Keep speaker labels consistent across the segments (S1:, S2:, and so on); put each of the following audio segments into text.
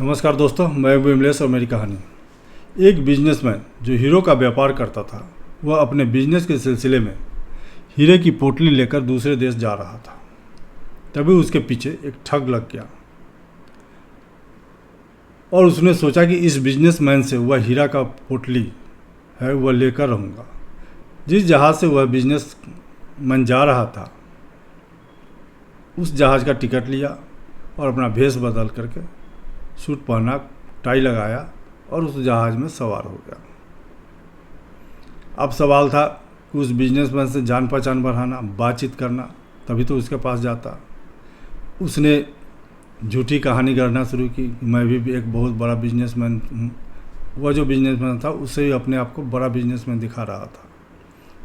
S1: नमस्कार दोस्तों, मैं विमलेश और मेरी कहानी। एक बिजनेसमैन जो हीरो का व्यापार करता था, वह अपने बिजनेस के सिलसिले में हीरे की पोटली लेकर दूसरे देश जा रहा था। तभी उसके पीछे एक ठग लग गया और उसने सोचा कि इस बिजनेसमैन से वह हीरा का पोटली है वह लेकर रहूँगा। जिस जहाज़ से वह बिजनेसमैन जा रहा था, उस जहाज़ का टिकट लिया और अपना भेष बदल करके सूट पहना, टाई लगाया और उस जहाज़ में सवार हो गया। अब सवाल था कि उस बिजनेसमैन से जान पहचान बढ़ाना, बातचीत करना, तभी तो उसके पास जाता। उसने झूठी कहानी गढ़ना शुरू की, मैं भी एक बहुत बड़ा बिजनेसमैन हूँ। वह जो बिजनेसमैन था उससे ही अपने आप को बड़ा बिजनेसमैन दिखा रहा था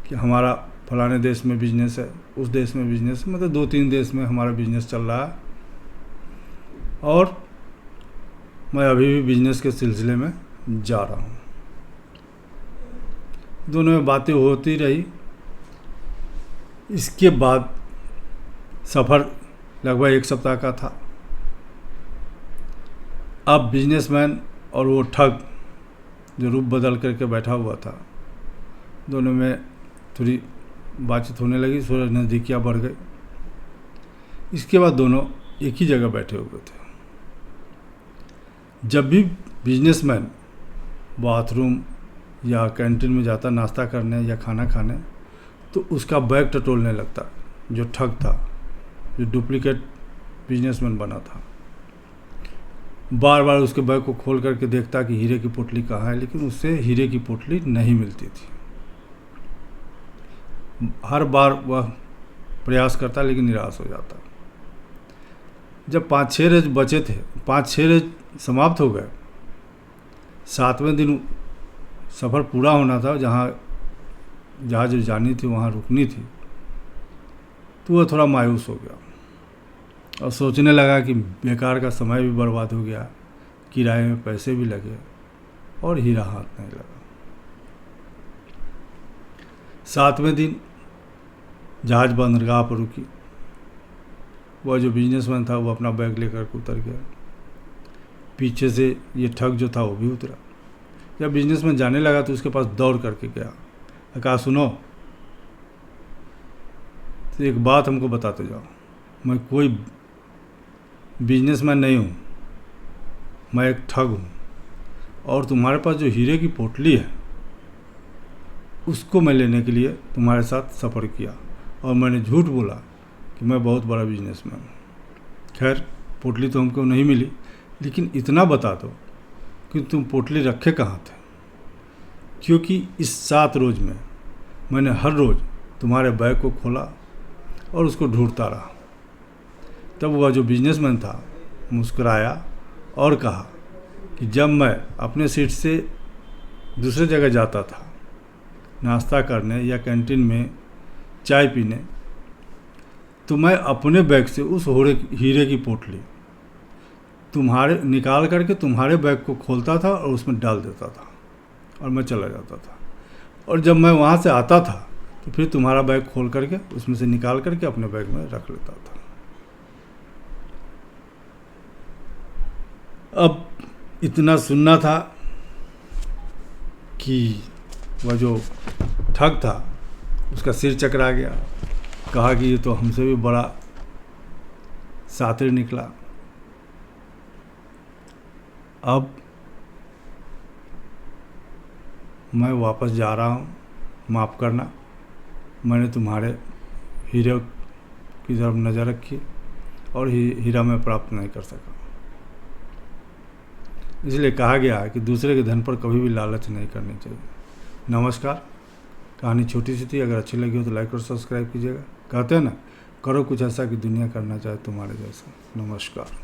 S1: कि हमारा फलाने देश में बिजनेस है, उस देश में बिजनेस है, मतलब 2-3 देश में हमारा बिजनेस चल रहा है और मैं अभी भी बिजनेस के सिलसिले में जा रहा हूँ। दोनों में बातें होती रही। इसके बाद सफ़र लगभग 1 सप्ताह का था। अब बिजनेसमैन और वो ठग जो रूप बदल करके बैठा हुआ था, दोनों में थोड़ी बातचीत होने लगी, थोड़ी नज़दीकियाँ बढ़ गई। इसके बाद दोनों एक ही जगह बैठे हुए थे। जब भी बिजनेसमैन बाथरूम या कैंटीन में जाता नाश्ता करने या खाना खाने, तो उसका बैग टटोलने लगता। जो ठग था, जो डुप्लीकेट बिजनेसमैन बना था, बार बार उसके बैग को खोल करके देखता कि हीरे की पोटली कहाँ है, लेकिन उससे हीरे की पोटली नहीं मिलती थी। हर बार वह प्रयास करता लेकिन निराश हो जाता। जब 5-6 रेज बचे थे, 5-6 रेज समाप्त हो गए, 7वें दिन सफ़र पूरा होना था, जहाँ जहाज़ जानी थी वहाँ रुकनी थी, तो वह थोड़ा मायूस हो गया और सोचने लगा कि बेकार का समय भी बर्बाद हो गया, किराए में पैसे भी लगे और हीरा हाथ नहीं लगा। 7वें दिन जहाज़ बंदरगाह पर रुकी। वह जो बिजनेसमैन था वो अपना बैग लेकर के उतर गया। पीछे से ये ठग जो था वो भी उतरा। जब बिजनेसमैन जाने लगा तो उसके पास दौड़ करके गया, कहा, सुनो, तो एक बात हमको बताते जाओ, मैं कोई बिजनेसमैन नहीं हूँ, मैं एक ठग हूँ और तुम्हारे पास जो हीरे की पोटली है उसको मैं लेने के लिए तुम्हारे साथ सफ़र किया और मैंने झूठ बोला कि मैं बहुत बड़ा बिजनेसमैन हूँ। खैर, पोटली तो हमको नहीं मिली, लेकिन इतना बता दो कि तुम पोटली रखे कहाँ थे, क्योंकि इस 7 रोज़ में मैंने हर रोज़ तुम्हारे बैग को खोला और उसको ढूंढता रहा। तब वह जो बिजनेसमैन था मुस्कुराया और कहा कि जब मैं अपने सीट से दूसरे जगह जाता था नाश्ता करने या कैंटीन में चाय पीने, तो मैं अपने बैग से उस हीरे की पोटली तुम्हारे निकाल करके तुम्हारे बैग को खोलता था और उसमें डाल देता था और मैं चला जाता था। और जब मैं वहाँ से आता था तो फिर तुम्हारा बैग खोल करके उसमें से निकाल करके अपने बैग में रख लेता था। अब इतना सुनना था कि वह जो ठग था उसका सिर चकरा गया। कहा कि ये तो हमसे भी बड़ा शातिर निकला। अब मैं वापस जा रहा हूँ, माफ़ करना, मैंने तुम्हारे हीरे की तरफ नज़र रखी और हीरा मैं प्राप्त नहीं कर सका। इसलिए कहा गया है कि दूसरे के धन पर कभी भी लालच नहीं करनी चाहिए। नमस्कार। कहानी छोटी सी थी, अगर अच्छी लगी हो तो लाइक और सब्सक्राइब कीजिएगा। कहते हैं ना, करो कुछ ऐसा कि दुनिया करना चाहे तुम्हारे जैसा। नमस्कार।